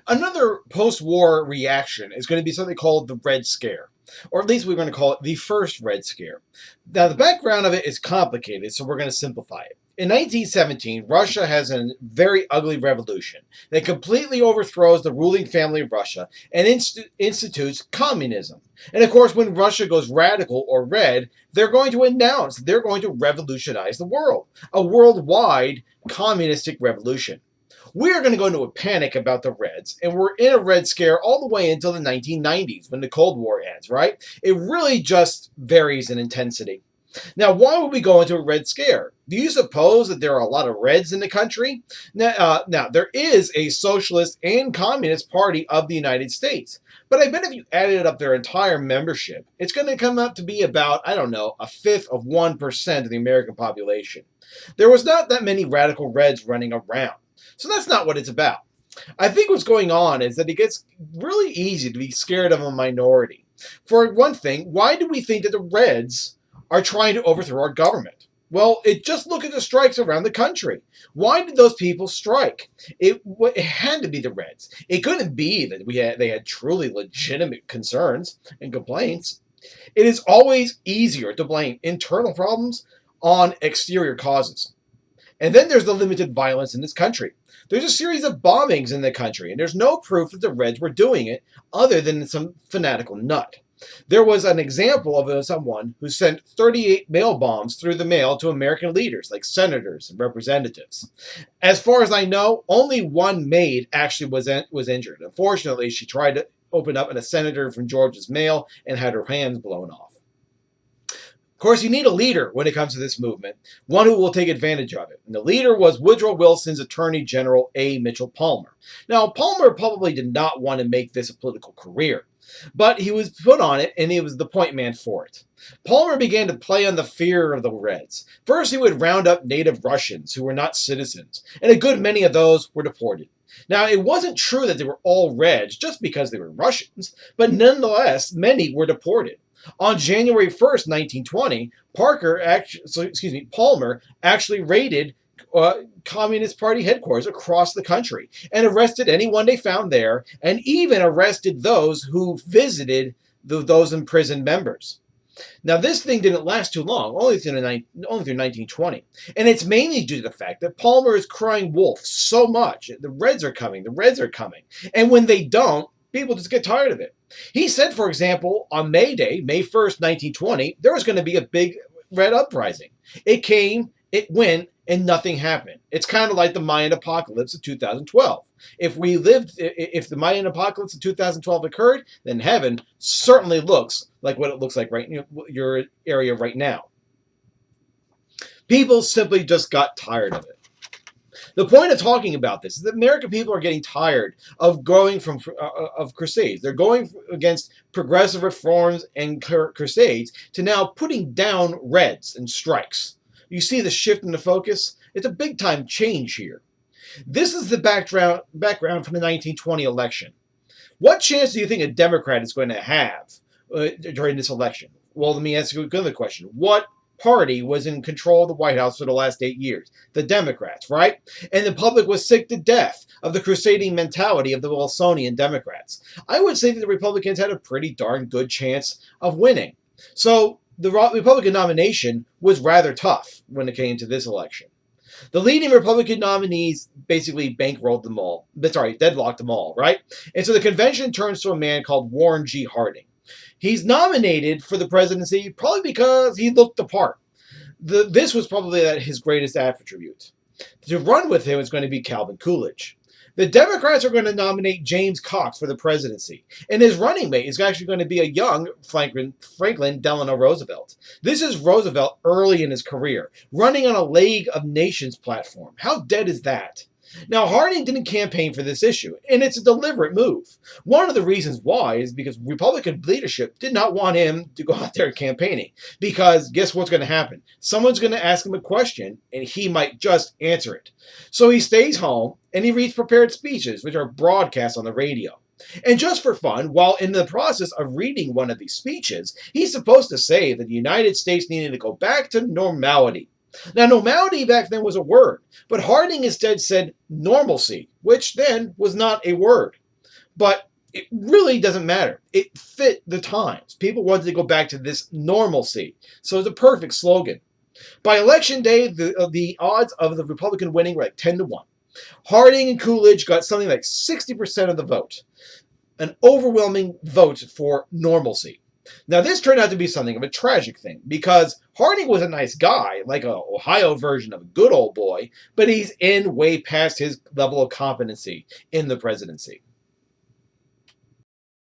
Another post-war reaction is going to be something called the Red Scare, or at least we're going to call it the first Red Scare. Now, the background of it is complicated, so we're going to simplify it. In 1917, Russia has a very ugly revolution that completely overthrows the ruling family of Russia and institutes communism. And of course, when Russia goes radical or red, they're going to announce they're going to revolutionize the world, a worldwide communistic revolution. We're going to go into a panic about the Reds, and we're in a Red Scare all the way until the 1990s when the Cold War ends, right? It really just varies in intensity. Now, why would we go into a Red Scare? Do you suppose that there are a lot of Reds in the country? Now, there is a Socialist and Communist Party of the United States. But I bet if you added up their entire membership, it's going to come up to be about, I don't know, a fifth of 1% of the American population. There was not that many radical Reds running around. So that's not what it's about. I think what's going on is that it gets really easy to be scared of a minority. For one thing, why do we think that the Reds are trying to overthrow our government? Well, just look at the strikes around the country. Why did those people strike? It had to be the Reds. It couldn't be that they had truly legitimate concerns and complaints. It is always easier to blame internal problems on exterior causes. And then there's the limited violence in this country. There's a series of bombings in the country, and there's no proof that the Reds were doing it other than some fanatical nut. There was an example of someone who sent 38 mail bombs through the mail to American leaders like senators and representatives. As far as I know, only one maid actually was injured. Unfortunately, she tried to open up a senator from Georgia's mail and had her hands blown off. Of course, you need a leader when it comes to this movement, one who will take advantage of it. And the leader was Woodrow Wilson's Attorney General A. Mitchell Palmer. Now, Palmer probably did not want to make this a political career, but he was put on it, and he was the point man for it. Palmer began to play on the fear of the Reds. First, he would round up native Russians who were not citizens, and a good many of those were deported. Now, it wasn't true that they were all Reds just because they were Russians, but nonetheless, many were deported. On January 1st, 1920, Palmer actually raided Communist Party headquarters across the country and arrested anyone they found there, and even arrested those who visited those imprisoned members. Now, this thing didn't last too long, only through 1920. And it's mainly due to the fact that Palmer is crying wolf so much. The Reds are coming, the Reds are coming. And when they don't, people just get tired of it. He said, for example, on May Day, May 1st, 1920, there was going to be a big Red uprising. It came, it went, and nothing happened. It's kind of like the Mayan apocalypse of 2012. If the Mayan apocalypse of 2012 occurred, then heaven certainly looks like what it looks like right in your area right now. People simply just got tired of it. The point of talking about this is that American people are getting tired of going of crusades. They're going against progressive reforms and crusades to now putting down Reds and strikes. You see the shift in the focus? It's a big time change here. This is the background from the 1920 election. What chance do you think a Democrat is going to have during this election? Well, let me ask you another question. What party was in control of the White House for the last 8 years? The Democrats, right? And the public was sick to death of the crusading mentality of the Wilsonian Democrats. I would say that the Republicans had a pretty darn good chance of winning. So the Republican nomination was rather tough when it came to this election. The leading Republican nominees basically deadlocked them all, right? And so the convention turns to a man called Warren G. Harding. He's nominated for the presidency probably because he looked the part. This was probably his greatest attribute. To run with him is going to be Calvin Coolidge. The Democrats are going to nominate James Cox for the presidency, and his running mate is actually going to be a young Franklin Delano Roosevelt. This is Roosevelt early in his career, running on a League of Nations platform. How dead is that? Now, Harding didn't campaign for this issue, and it's a deliberate move. One of the reasons why is because Republican leadership did not want him to go out there campaigning, because guess what's going to happen? Someone's going to ask him a question, and he might just answer it. So he stays home, and he reads prepared speeches, which are broadcast on the radio. And just for fun, while in the process of reading one of these speeches, he's supposed to say that the United States needed to go back to normality. Now, normality back then was a word, but Harding instead said normalcy, which then was not a word. But it really doesn't matter. It fit the times. People wanted to go back to this normalcy. So it's a perfect slogan. By election day, the odds of the Republican winning were like 10 to 1. Harding and Coolidge got something like 60% of the vote, an overwhelming vote for normalcy. Now, this turned out to be something of a tragic thing because Harding was a nice guy, like an Ohio version of a good old boy, but he's in way past his level of competency in the presidency.